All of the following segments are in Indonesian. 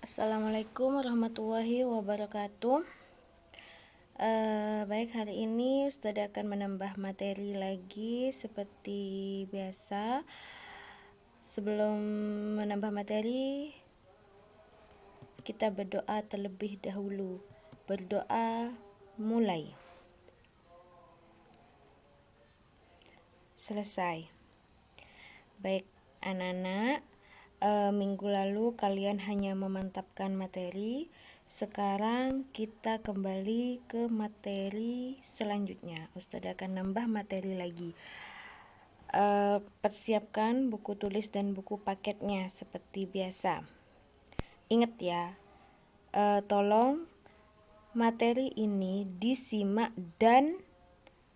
Assalamualaikum warahmatullahi wabarakatuh. Baik, hari ini Ustazah akan menambah materi lagi seperti biasa. Sebelum menambah materi, kita berdoa terlebih dahulu. Berdoa mulai. Selesai. Baik, anak-anak, minggu lalu kalian hanya memantapkan materi. Sekarang kita kembali ke materi selanjutnya. Ustazah akan nambah materi lagi. Persiapkan buku tulis dan buku paketnya seperti biasa. Ingat ya, tolong materi ini disimak dan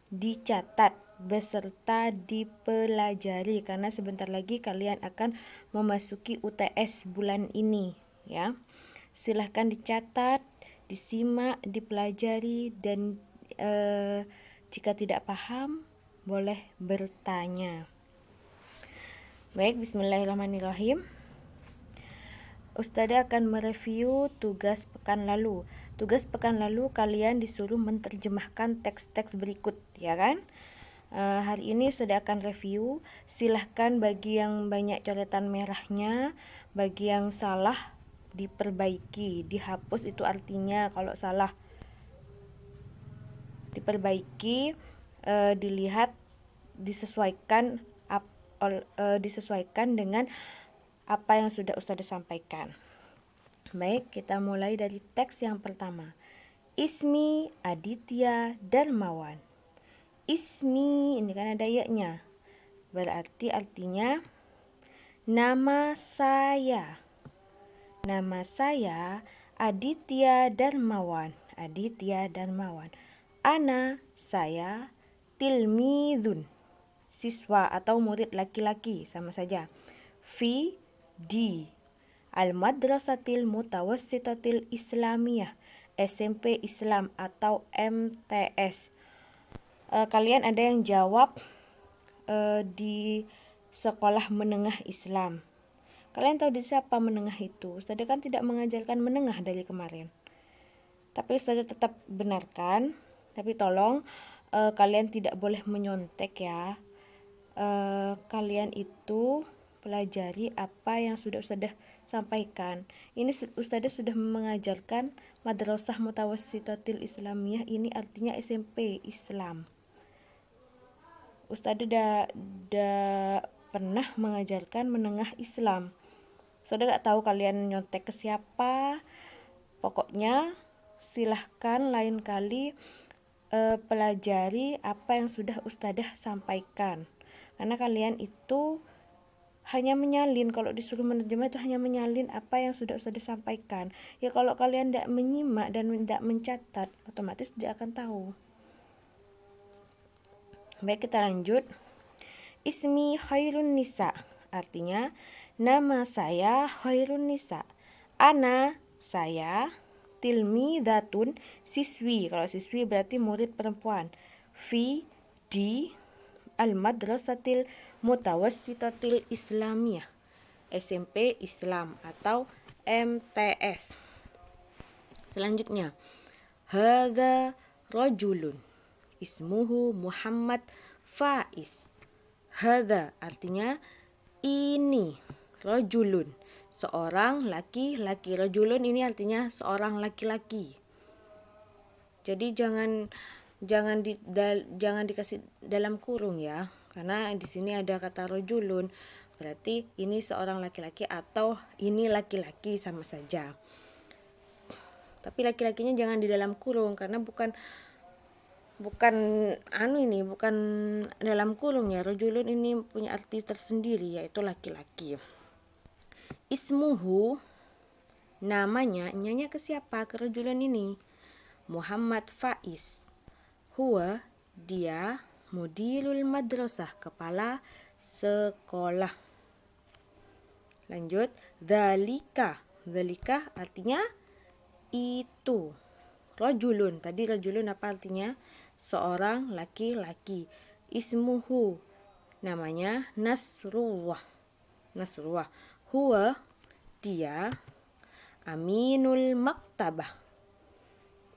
dicatat beserta dipelajari karena sebentar lagi kalian akan memasuki UTS bulan ini ya. Silahkan dicatat, disimak, dipelajari dan jika tidak paham boleh bertanya. Baik, bismillahirrahmanirrahim. Ustazah akan mereview tugas pekan lalu. Tugas pekan lalu kalian disuruh menerjemahkan teks-teks berikut, ya kan? Hari ini Ustazah akan review. Silahkan bagi yang banyak coretan merahnya, bagi yang salah diperbaiki, dihapus itu artinya kalau salah diperbaiki, dilihat, disesuaikan disesuaikan dengan apa yang sudah Ustazah sampaikan. Baik, kita mulai dari teks yang pertama. Ismi Aditya Darmawan. Ismi, ini kan ada ya-nya. Berarti artinya nama saya. Nama saya Aditya Darmawan. Aditya Darmawan. Ana, saya, tilmidun. Siswa atau murid laki-laki, sama saja. Fi, di. Al-Madrasatil Mutawassitatil Islamiyah. SMP Islam atau MTS. Kalian ada yang jawab di sekolah menengah Islam. Kalian tahu di siapa menengah itu? Ustazah kan tidak mengajarkan menengah dari kemarin. Tapi Ustazah tetap benarkan. Tapi tolong kalian tidak boleh menyontek ya. Kalian itu pelajari apa yang sudah Ustazah sampaikan. Ini Ustazah sudah mengajarkan Madrasah Mutawassitatil Islamiyah, ini artinya SMP Islam. Ustazah udah pernah mengajarkan menengah Islam. Ustazah gak tahu kalian nyontek ke siapa. Pokoknya silahkan lain kali pelajari apa yang sudah Ustazah sampaikan. Karena kalian itu hanya menyalin, kalau disuruh menerjemah itu hanya menyalin apa yang sudah Ustazah sampaikan. Ya kalau kalian tidak menyimak dan tidak mencatat, otomatis tidak akan tahu. Baik, kita lanjut. Ismi Khairun Nisa, artinya nama saya Khairun Nisa. Ana, saya, tilmidatun, siswi. Kalau siswi berarti murid perempuan. Fi, di, Al-Madrasatil Mutawassitatil Islamiyah, SMP Islam atau MTS. Selanjutnya, hadza rajulun ismuhu Muhammad Faiz. Hadza artinya ini, rajulun seorang laki-laki. Rajulun ini artinya seorang laki-laki. Jadi jangan dikasih dalam kurung ya, karena di sini ada kata rajulun, berarti ini seorang laki-laki atau ini laki-laki sama saja. Tapi laki-lakinya jangan di dalam kurung karena bukan dalam kurung ya. Rajulun ini punya arti tersendiri yaitu laki-laki. Ismuhu, namanya, nyanya ke siapa? Ke rajulun ini. Muhammad Faiz. Huwa, dia, mudirul madrasah, kepala sekolah. Lanjut, dzalika. Dzalika artinya itu. Rajulun, tadi rajulun apa artinya? Seorang laki-laki. Ismuhu, namanya Nasrullah. Nasrullah. Huwa, dia. Aminul maktabah,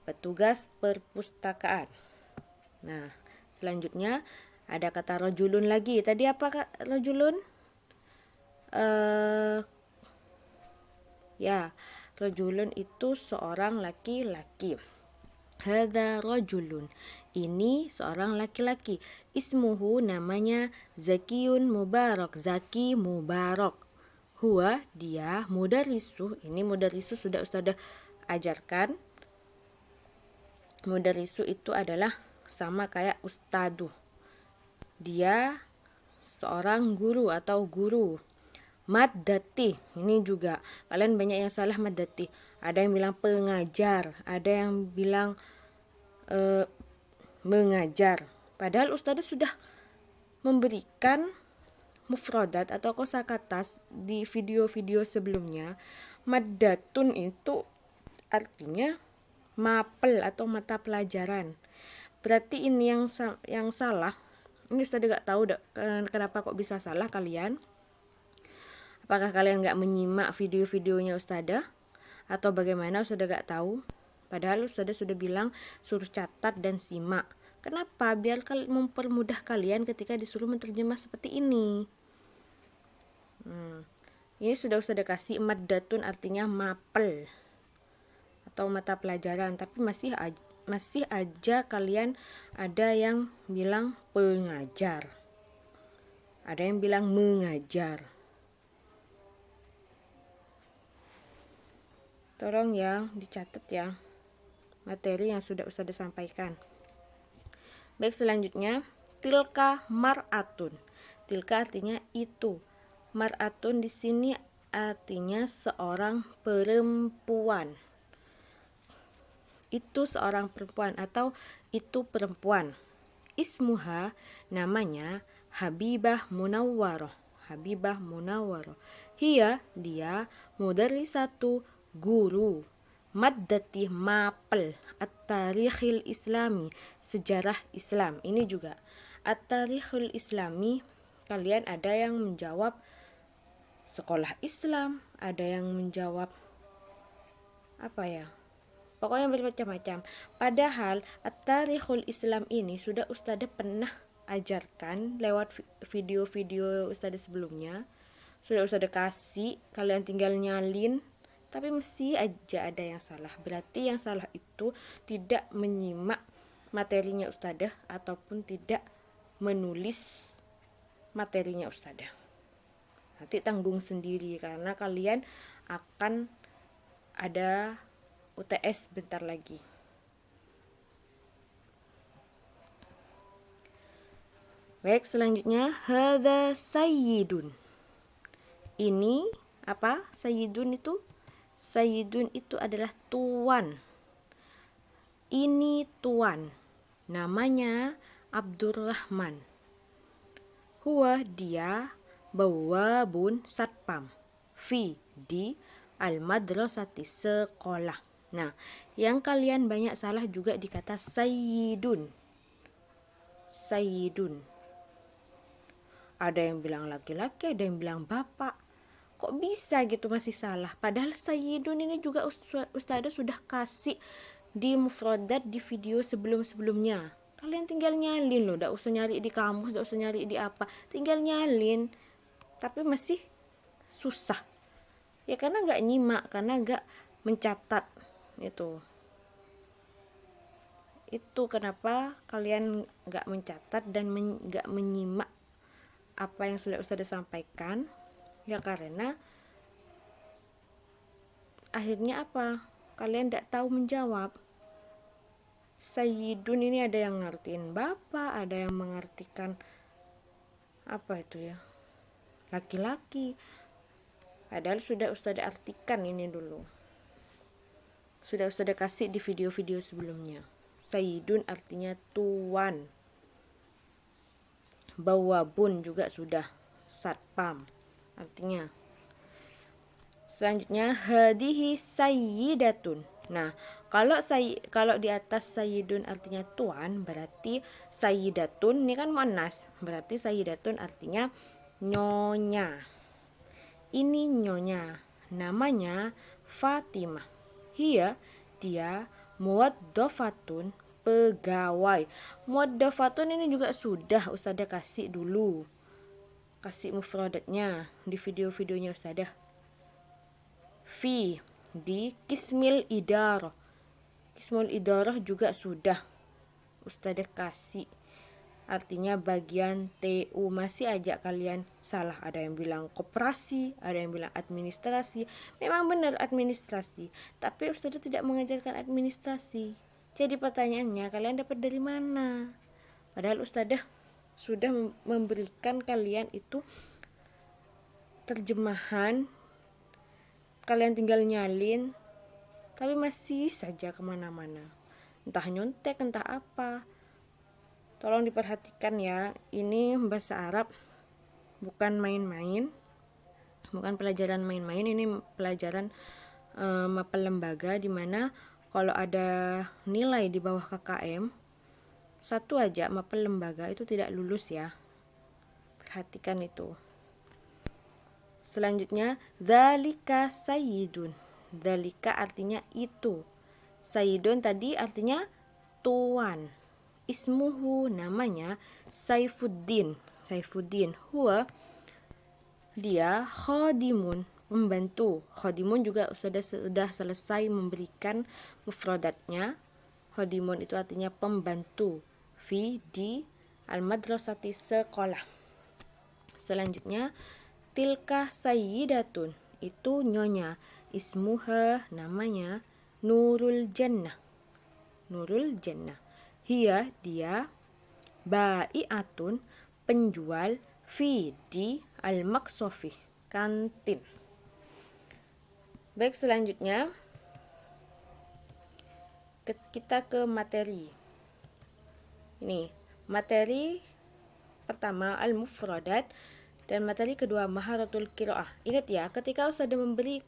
petugas perpustakaan. Nah, selanjutnya ada kata rajulun lagi. Tadi apa Kak rajulun? Ya, rajulun itu seorang laki-laki. Hadza rajulun. Ini seorang laki-laki. Ismuhu, namanya Zakiyun Mubarak. Zaki Mubarak. Huwa, dia, mudarisu. Ini mudarisu sudah Ustadzah ajarkan. Mudarisu itu adalah sama kayak ustadu. Dia seorang guru atau guru. Maddati, ini juga kalian banyak yang salah maddati. Ada yang bilang pengajar, ada yang bilang mengajar. Padahal ustadzah sudah memberikan mufradat atau kosakata di video-video sebelumnya. Maddatun itu artinya mapel atau mata pelajaran. Berarti ini yang salah. Ini ustadzah gak tahu kenapa kok bisa salah kalian. Apakah kalian gak menyimak video-videonya ustadzah? Atau bagaimana ustadzah gak tahu? Padahal ustadzah sudah bilang suruh catat dan simak. Kenapa? Biar mempermudah kalian ketika disuruh menerjemah seperti ini. Ini sudah ustadzah kasih maddatun artinya mapel atau mata pelajaran. Tapi masih aja kalian ada yang bilang pengajar. Ada yang bilang mengajar. Tolong ya dicatat ya materi yang sudah ustadzah sampaikan. Baik, selanjutnya tilka mar'atun. Tilka artinya itu. Mar'atun di sini artinya seorang perempuan. Itu seorang perempuan atau itu perempuan. Ismuha, namanya Habibah Munawwaroh. Habibah Munawwaroh. Hiya, dia, mudarrisatu, guru. Maddati, mapel. At-tarikhil islami, sejarah Islam. Ini juga at-tarikhil islami, kalian ada yang menjawab sekolah Islam, ada yang menjawab apa ya, pokoknya bermacam-macam. Padahal at-tarikhul Islam ini sudah ustadzah pernah ajarkan lewat video-video ustadzah sebelumnya. Sudah ustadzah kasih, kalian tinggal nyalin. Tapi masih aja ada yang salah. Berarti yang salah itu tidak menyimak materinya ustadzah ataupun tidak menulis materinya ustadzah. Nanti tanggung sendiri karena kalian akan ada UTS bentar lagi. Baik, selanjutnya hadza sayyidun. Ini apa? Sayyidun itu? Sayyidun itu adalah tuan. Ini tuan. Namanya Abdurrahman. Huwa, dia, bawabun, satpam. Fi, di, al-madrasati, sekolah. Nah, yang kalian banyak salah juga di kata sayyidun. Sayyidun. Ada yang bilang laki-laki, ada yang bilang bapak. Kok bisa gitu masih salah? Padahal sayyidun ini juga ustadzah sudah kasih di mufradat di video sebelum-sebelumnya. Kalian tinggal nyalin loh, gak usah nyari di kamus, gak usah nyari di apa. Tinggal nyalin. Tapi masih susah. Ya karena gak nyimak, karena gak mencatat. Itu kenapa kalian gak mencatat dan gak menyimak apa yang sudah ustadzah sampaikan. Ya karena akhirnya apa? Kalian tidak tahu menjawab. Sayyidun ini ada yang ngertiin bapak, ada yang mengartikan apa itu ya? Laki-laki. Padahal sudah ustadzah artikan ini dulu. Sudah ustadzah kasih di video-video sebelumnya. Sayyidun artinya tuan. Bawabun juga sudah. Satpam artinya. Selanjutnya hadihi sayyidatun. Nah, kalau di atas sayyidun artinya tuan, berarti sayyidatun ini kan muannas. Berarti sayyidatun artinya nyonya. Ini nyonya. Namanya Fatimah. Hiya, dia, muwaddafatun, pegawai. Muwaddafatun ini juga sudah Ustadzah kasih dulu. Kasih mufradatnya di video-videonya Ustadzah. Fi, di Kismil Idarah. Kismul Idarah juga sudah Ustadzah kasih. Artinya bagian TU. Masih aja kalian salah. Ada yang bilang koperasi, ada yang bilang administrasi. Memang benar administrasi, tapi Ustadzah tidak mengajarkan administrasi. Jadi pertanyaannya, kalian dapat dari mana? Padahal Ustadzah sudah memberikan kalian itu terjemahan, kalian tinggal nyalin, tapi masih saja kemana-mana. Entah nyontek, entah apa. Tolong diperhatikan ya, ini bahasa Arab bukan main-main, bukan pelajaran main-main, ini pelajaran mapel lembaga, dimana kalau ada nilai di bawah KKM satu aja mapel lembaga itu tidak lulus ya. Perhatikan itu. Selanjutnya, dzalika sayyidun. Dzalika artinya itu. Sayyidun tadi artinya tuan. Ismuhu, namanya Saifuddin. Saifuddin. Huwa, dia, khadimun, membantu. Khadimun juga sudah selesai memberikan mufradatnya. Khadimun itu artinya pembantu. Fi, di, al-madrasati, sekolah. Selanjutnya, tilka sayyidatun, itu nyonya. Ismuha, namanya Nurul Jannah. Nurul Jannah. Hiya, dia, bai'atun, penjual, fi, di, al-maksofi, kantin. Baik, selanjutnya kita ke materi. Ini materi pertama al-mufradat, dan materi kedua maharatul qiraah. Ingat ya, ketika Ustadzah memberi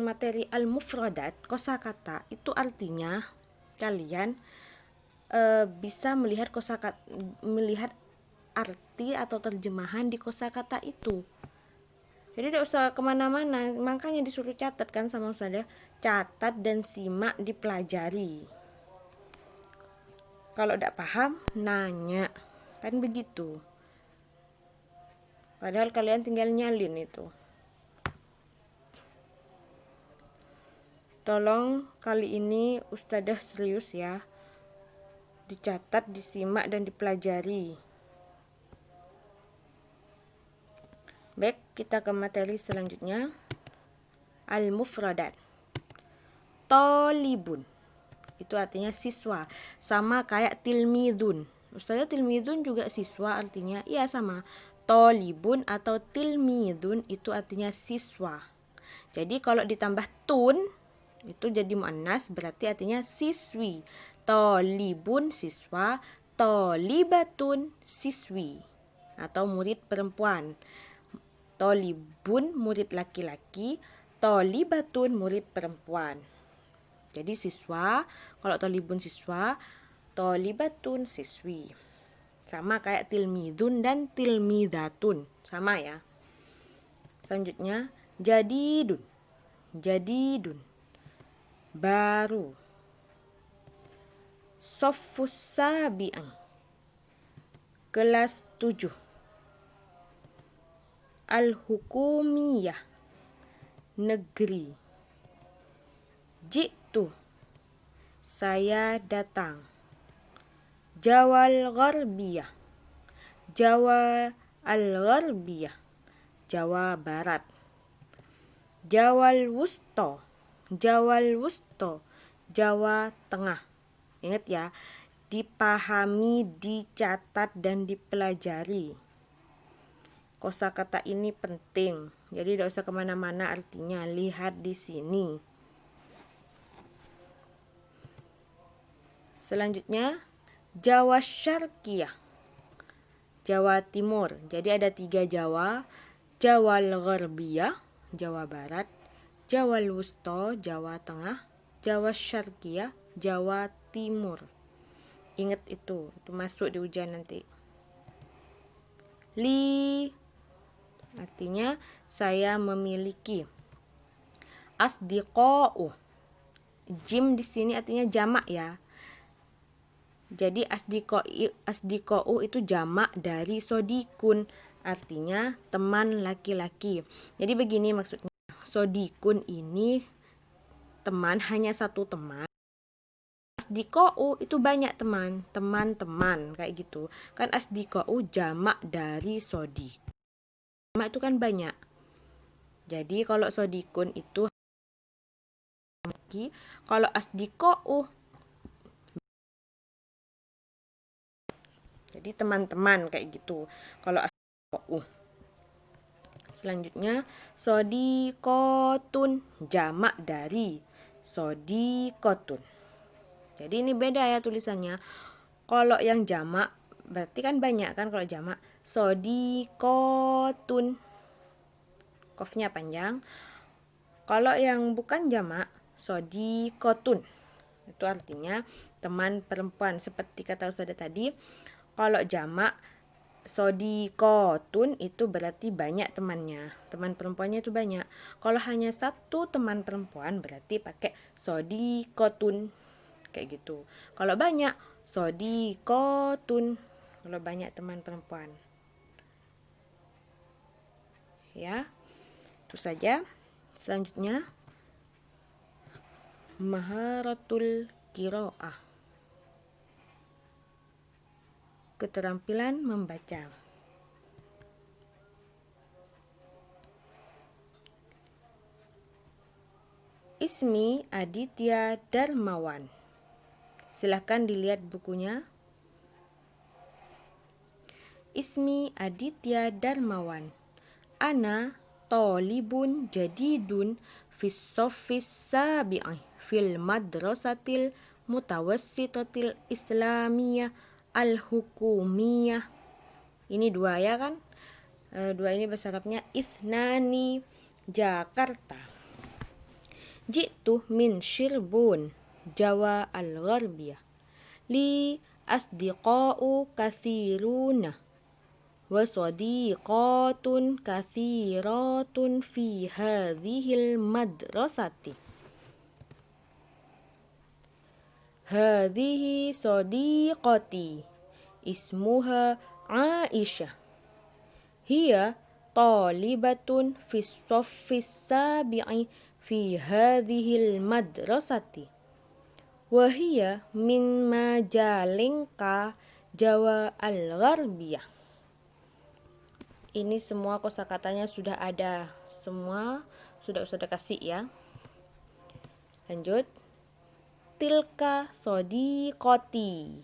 materi al-mufradat, kosakata, itu artinya kalian bisa melihat kosakata, melihat arti atau terjemahan di kosakata itu. Jadi tidak usah kemana-mana, makanya disuruh catat kan sama Ustadzah, catat dan simak, dipelajari. Kalau tidak paham, nanya, kan begitu. Padahal kalian tinggal nyalin itu. Tolong kali ini Ustadzah serius ya, dicatat, disimak, dan dipelajari. Baik, kita ke materi selanjutnya. Al-mufradat. Tolibun, itu artinya siswa, sama kayak tilmidun. Ustadzah tilmidun juga siswa artinya, iya sama. Tolibun atau tilmidun itu artinya siswa. Jadi kalau ditambah tun itu jadi muannas, berarti artinya siswi. Tolibun siswa, tolibatun siswi atau murid perempuan. Tolibun murid laki-laki, tolibatun murid perempuan. Jadi siswa, kalau tolibun siswa, tolibatun siswi. Sama kayak tilmidun dan tilmidatun, sama ya. Selanjutnya, jadidun. Jadidun, baru. Soffus sabi'an, kelas 7. Al-hukumiyah, negeri. Jitu, saya datang. Jawal Gharbiyah, Jawa al-Gharbiyah, Jawa Barat. Jawal Wusto, Jawal Wusto, Jawa Tengah. Ingat ya, dipahami, dicatat, dan dipelajari. Kosakata ini penting, jadi tidak usah kemana-mana artinya, lihat di sini. Selanjutnya, Jawa Syarqiyah, Jawa Timur. Jadi ada 3 Jawa. Jawa Gharbiyah, Jawa Barat. Jawa Wusto, Jawa Tengah. Jawa Syarqiyah, Jawa Timur. Ingat itu masuk di ujian nanti. Li, artinya saya memiliki. Asdiqa'u. Jim di sini artinya jamak ya. Jadi asdiqa'u itu jamak dari sodikun, artinya teman laki-laki. Jadi begini maksudnya. Sodikun ini teman, hanya satu teman. Asdiqa'u itu banyak teman, teman-teman kayak gitu. Kan asdiqa'u jamak dari sodik. Jamak itu kan banyak. Jadi kalau sodikun itu kalau asdiqa'u jadi teman-teman kayak gitu. Kalau asdiqa'u. Selanjutnya sodiqotun, jamak dari sodiqotun. Jadi ini beda ya tulisannya. Kalau yang jamak berarti kan banyak kan, kalau jamak sodiqotun, qafnya panjang. Kalau yang bukan jamak sodiqotun, itu artinya teman perempuan. Seperti kata Ustazah tadi, kalau jamak sodiqotun itu berarti banyak temannya, teman perempuannya itu banyak. Kalau hanya satu teman perempuan berarti pakai sodiqotun kayak gitu. Kalau banyak sodiqotun, kalau banyak teman perempuan. Ya, itu saja. Selanjutnya maharatul qiraah, keterampilan membaca. Ismi Aditya Darmawan. Silahkan dilihat bukunya. Ismi Aditya Darmawan. Ana tolibun jadidun fis soffis sabi'i fil madrasatil mutawassitatil islamiyah al-hukumiyah. Ini dua ya kan? Dua ini bahasa Arabnya Ithnani, Jakarta. Jitu min Shirbun, Jawa al-Gharbiyah. Li asdiqa'u kathiruna wa sadiqatun kathiratun fi hadhil madrasati. Hadhihi sadiqati ismuha Aisyah. Hiya talibatun fis soffis sabi'i fi hadhil madrasati. Wahia min majalengka Jawa al-Gharbiyah. Ini semua kosakatanya sudah ada, semua sudah kasih ya. Lanjut. Tilka sodiqoti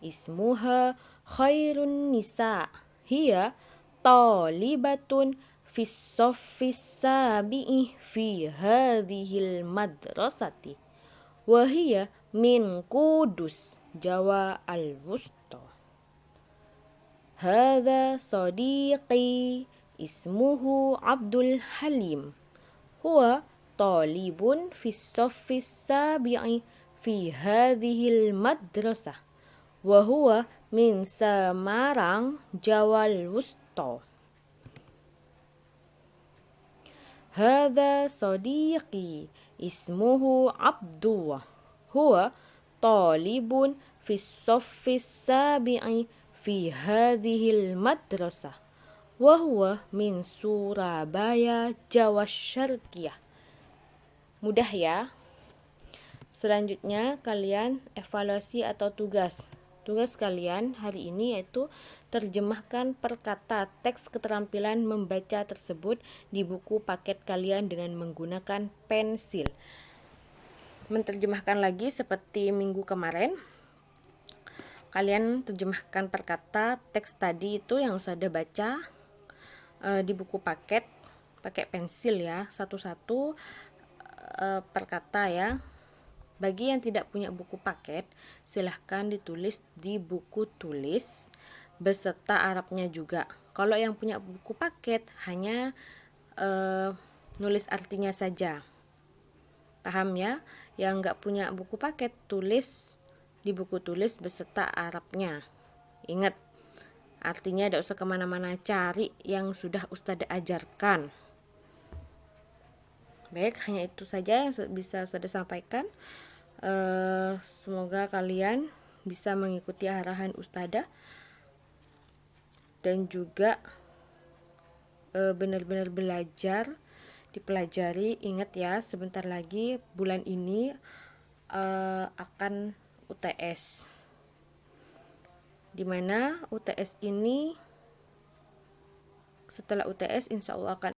ismuha khairun nisa. Hiya talibatun fis soffis sabi'i fi hadhil madrasati. Wahia min Kudus, Jawa al-Wusta. Hadha sadiqi ismuhu Abdul Halim. Huwa talibun fis soffis sabi'i fi hadhil madrasah. Wa huwa min Samarang, Jawa al-Wusta. Hadha sadiqi ismuhu Abdullah. Huwa talibun fis soffis sabi'i fi hadhil madrasah. Wa huwa min Surabaya, Jawa Syarqiyah. Mudah ya. Selanjutnya kalian evaluasi atau tugas. Tugas kalian hari ini yaitu terjemahkan per kata teks keterampilan membaca tersebut di buku paket kalian dengan menggunakan pensil. Menerjemahkan lagi seperti minggu kemarin. Kalian terjemahkan per kata teks tadi itu yang sudah baca di buku paket, pakai pensil ya, satu-satu per kata ya. Bagi yang tidak punya buku paket, silahkan ditulis di buku tulis beserta Arabnya juga. Kalau yang punya buku paket hanya nulis artinya saja. Paham ya? Yang nggak punya buku paket, tulis di buku tulis beserta Arabnya. Ingat, artinya tidak usah kemana-mana, cari yang sudah Ustazah ajarkan. Baik, hanya itu saja yang bisa saya sampaikan. Semoga kalian bisa mengikuti arahan Ustadzah dan juga benar-benar belajar, dipelajari. Ingat ya, sebentar lagi bulan ini akan UTS, dimana UTS ini setelah UTS insya Allah akan